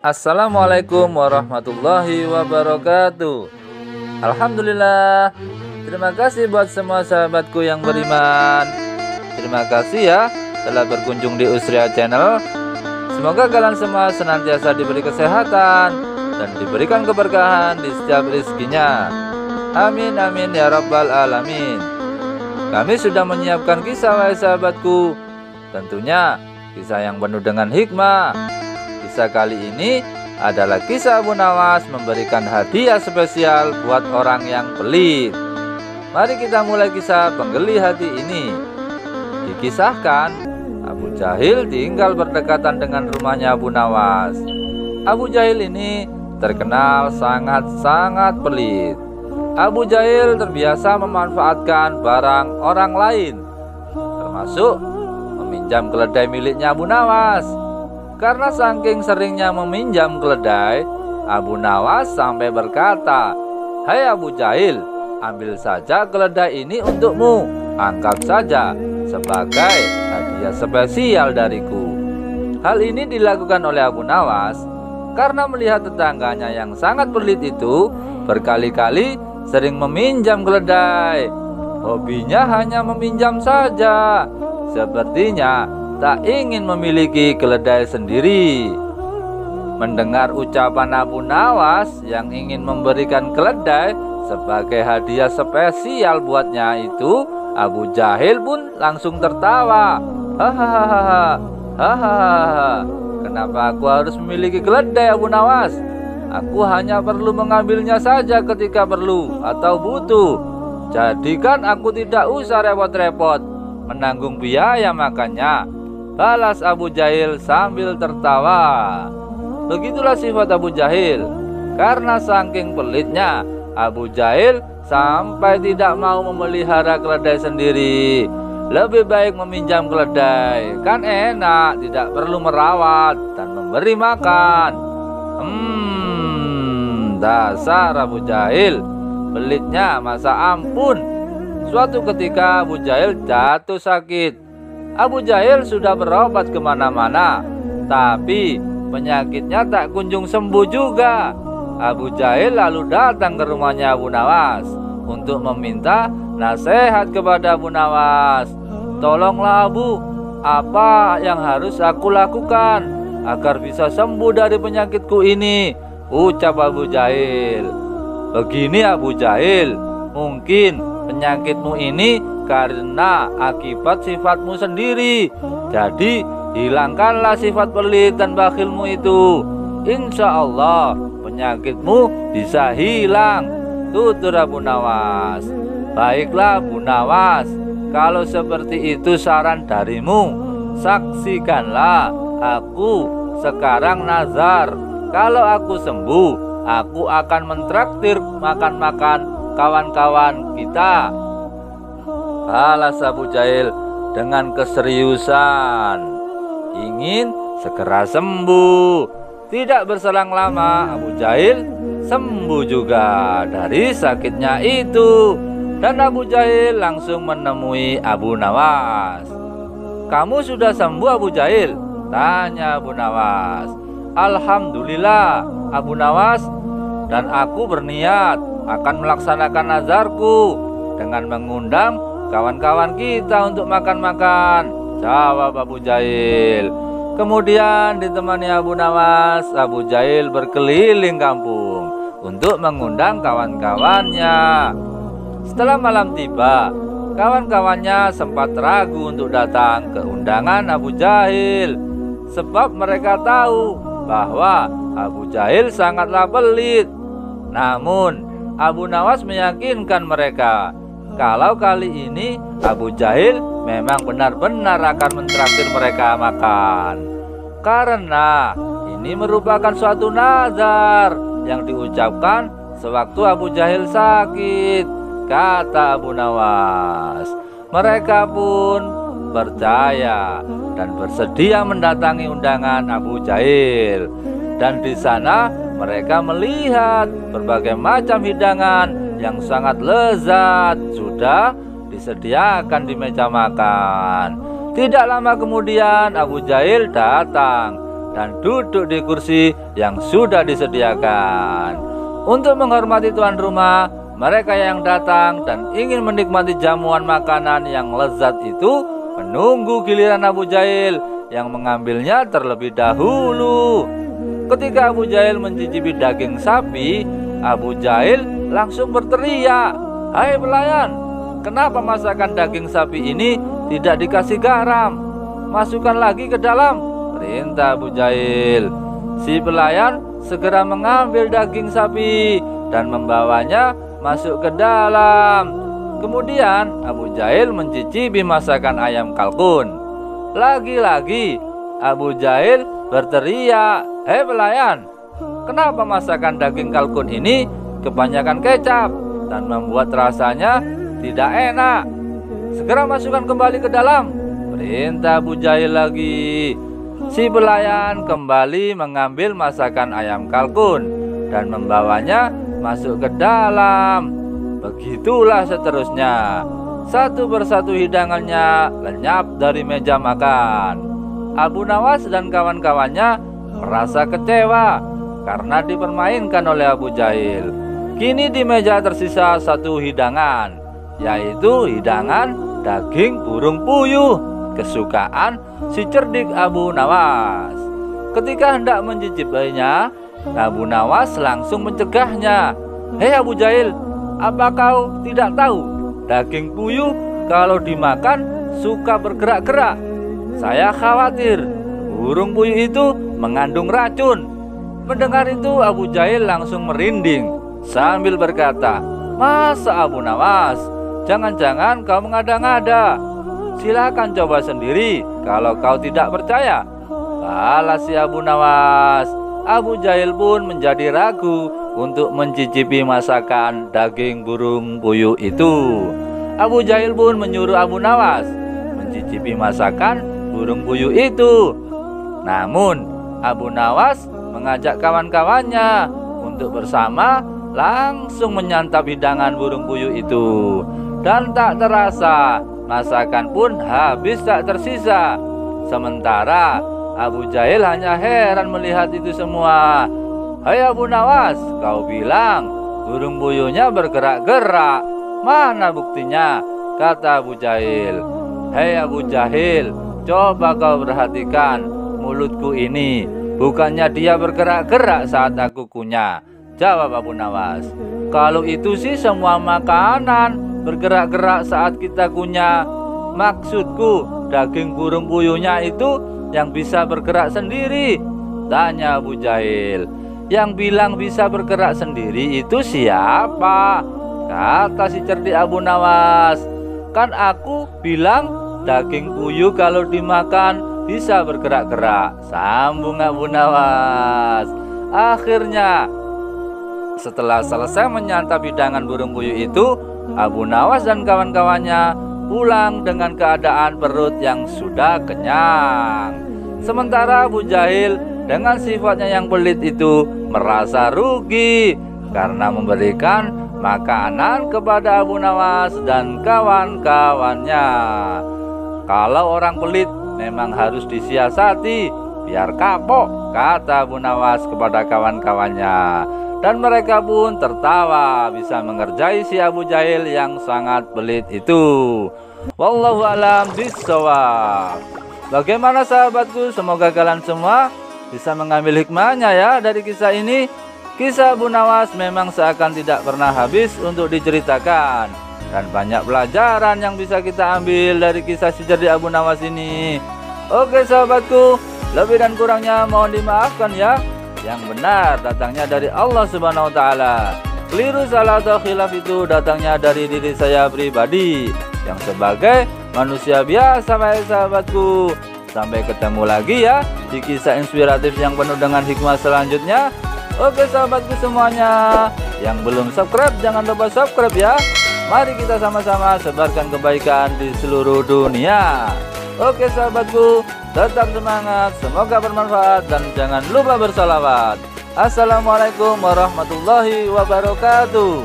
Assalamualaikum warahmatullahi wabarakatuh. Alhamdulillah. Terima kasih buat semua sahabatku yang beriman. Terima kasih ya telah berkunjung di Usria Channel. Semoga kalian semua senantiasa diberi kesehatan dan diberikan keberkahan di setiap rezekinya. Amin amin ya rabbal alamin. Kami sudah menyiapkan kisah wahai sahabatku. Tentunya kisah yang penuh dengan hikmah. Kisah kali ini adalah kisah Abu Nawas memberikan hadiah spesial buat orang yang pelit. Mari kita mulai kisah penggeli hati ini. Dikisahkan, Abu Jahil tinggal berdekatan dengan rumahnya Abu Nawas. Abu Jahil ini terkenal sangat-sangat pelit. Abu Jahil terbiasa memanfaatkan barang orang lain, termasuk meminjam keledai miliknya Abu Nawas. Karena saking seringnya meminjam keledai, Abu Nawas sampai berkata, "Hai Abu Jahil, ambil saja keledai ini untukmu. Anggap saja sebagai hadiah spesial dariku." Hal ini dilakukan oleh Abu Nawas karena melihat tetangganya yang sangat pelit itu berkali-kali sering meminjam keledai. Hobinya hanya meminjam saja. Sepertinya tak ingin memiliki keledai sendiri. Mendengar ucapan Abu Nawas yang ingin memberikan keledai sebagai hadiah spesial buatnya itu, Abu Jahil pun langsung tertawa. Hahaha, hahaha. Kenapa aku harus memiliki keledai, Abu Nawas? Aku hanya perlu mengambilnya saja ketika perlu atau butuh. Jadi kan aku tidak usah repot-repot menanggung biaya makannya, balas Abu Jahil sambil tertawa. Begitulah sifat Abu Jahil. Karena saking pelitnya, Abu Jahil sampai tidak mau memelihara keledai sendiri. Lebih baik meminjam keledai, kan enak, tidak perlu merawat dan memberi makan. Dasar Abu Jahil, pelitnya masa ampun. Suatu ketika Abu Jahil jatuh sakit. Abu Jahil sudah berobat kemana-mana, tapi penyakitnya tak kunjung sembuh juga. Abu Jahil lalu datang ke rumahnya Abu Nawas untuk meminta nasihat kepada Abu Nawas. "Tolonglah Abu, apa yang harus aku lakukan agar bisa sembuh dari penyakitku ini?" ucap Abu Jahil. "Begini Abu Jahil, mungkin penyakitmu ini karena akibat sifatmu sendiri. Jadi hilangkanlah sifat pelit dan bakhilmu itu. Insya Allah penyakitmu bisa hilang," tutur Abu Nawas. "Baiklah Abu Nawas, kalau seperti itu saran darimu, saksikanlah aku sekarang nazar. Kalau aku sembuh, aku akan mentraktir makan-makan kawan-kawan kita," balas Abu Jahil dengan keseriusan. Ingin segera sembuh. Tidak berselang lama, Abu Jahil sembuh juga dari sakitnya itu. Dan Abu Jahil langsung menemui Abu Nawas. "Kamu sudah sembuh Abu Jahil?" tanya Abu Nawas. "Alhamdulillah Abu Nawas, dan aku berniat akan melaksanakan nazarku dengan mengundang kawan-kawan kita untuk makan-makan," jawab Abu Jahil. Kemudian ditemani Abu Nawas, Abu Jahil berkeliling kampung untuk mengundang kawan-kawannya. Setelah malam tiba, kawan-kawannya sempat ragu untuk datang ke undangan Abu Jahil, sebab mereka tahu bahwa Abu Jahil sangatlah pelit. Namun Abu Nawas meyakinkan mereka kalau kali ini Abu Jahil memang benar-benar akan mentraktir mereka makan. Karena ini merupakan suatu nazar yang diucapkan sewaktu Abu Jahil sakit, kata Abu Nawas. Mereka pun percaya dan bersedia mendatangi undangan Abu Jahil. Dan di sana mereka melihat berbagai macam hidangan yang sangat lezat sudah disediakan di meja makan. Tidak lama kemudian Abu Jahil datang dan duduk di kursi yang sudah disediakan. Untuk menghormati tuan rumah, mereka yang datang dan ingin menikmati jamuan makanan yang lezat itu menunggu giliran Abu Jahil yang mengambilnya terlebih dahulu. Ketika Abu Jahil mencicipi daging sapi, Abu Jahil langsung berteriak, "Hai pelayan, kenapa masakan daging sapi ini tidak dikasih garam? Masukkan lagi ke dalam," perintah Abu Jahil. Si pelayan segera mengambil daging sapi dan membawanya masuk ke dalam. Kemudian Abu Jahil mencicipi masakan ayam kalkun. Lagi-lagi Abu Jahil berteriak, "Hei pelayan, kenapa masakan daging kalkun ini kebanyakan kecap dan membuat rasanya tidak enak? Segera masukkan kembali ke dalam," perintah Abu Jahil lagi. Si pelayan kembali mengambil masakan ayam kalkun dan membawanya masuk ke dalam. Begitulah seterusnya. Satu persatu hidangannya lenyap dari meja makan. Abu Nawas dan kawan-kawannya merasa kecewa karena dipermainkan oleh Abu Jahil. Kini di meja tersisa satu hidangan, yaitu hidangan daging burung puyuh, kesukaan si cerdik Abu Nawas. Ketika hendak mencicipinya, Abu Nawas langsung mencegahnya. "Hei Abu Jahil, apa kau tidak tahu daging puyuh kalau dimakan suka bergerak-gerak? Saya khawatir burung puyuh itu mengandung racun." Mendengar itu Abu Jahil langsung merinding sambil berkata, "Masa Abu Nawas, jangan-jangan kau mengada-ngada? Silakan coba sendiri kalau kau tidak percaya," balas si Abu Nawas. Abu Jahil pun menjadi ragu untuk mencicipi masakan daging burung puyuh itu. Abu Jahil pun menyuruh Abu Nawas mencicipi masakan burung puyuh itu. Namun Abu Nawas mengajak kawan-kawannya untuk bersama langsung menyantap hidangan burung puyuh itu. Dan tak terasa masakan pun habis tak tersisa. Sementara Abu Jahil hanya heran melihat itu semua. "Hai Abu Nawas, kau bilang burung puyuhnya bergerak-gerak. Mana buktinya?" kata Abu Jahil. "Hei Abu Jahil, coba kau perhatikan mulutku ini. Bukannya dia bergerak-gerak saat aku kunyah," jawab Abu Nawas. "Kalau itu sih semua makanan bergerak-gerak saat kita kunyah. Maksudku daging burung puyuhnya itu yang bisa bergerak sendiri," tanya Abu Jahil. "Yang bilang bisa bergerak sendiri itu siapa?" kata si cerdik Abu Nawas. "Kan aku bilang daging puyuh kalau dimakan bisa bergerak-gerak," sambung Abu Nawas. Akhirnya setelah selesai menyantap hidangan burung puyuh itu, Abu Nawas dan kawan-kawannya pulang dengan keadaan perut yang sudah kenyang. Sementara Abu Jahil dengan sifatnya yang pelit itu merasa rugi karena memberikan makanan kepada Abu Nawas dan kawan-kawannya. Kalau orang pelit memang harus disiasati biar kapok, kata Abu Nawas kepada kawan-kawannya. Dan mereka pun tertawa bisa mengerjai si Abu Jahil yang sangat pelit itu. Wallahu a'lam bishawab. Bagaimana sahabatku? Semoga kalian semua bisa mengambil hikmahnya ya dari kisah ini. Kisah Abu Nawas memang seakan tidak pernah habis untuk diceritakan, dan banyak pelajaran yang bisa kita ambil dari kisah si cerdik Abu Nawas ini. Oke sahabatku, lebih dan kurangnya mohon dimaafkan ya. Yang benar datangnya dari Allah Subhanahu wa taala. Keliru, salah atau khilaf itu datangnya dari diri saya pribadi yang sebagai manusia biasa baik sahabatku. Sampai ketemu lagi ya di kisah inspiratif yang penuh dengan hikmah selanjutnya. Oke sahabatku semuanya, yang belum subscribe jangan lupa subscribe ya. Mari kita sama-sama sebarkan kebaikan di seluruh dunia. Oke sahabatku, tetap semangat, semoga bermanfaat, dan jangan lupa bersalawat. Assalamualaikum warahmatullahi wabarakatuh.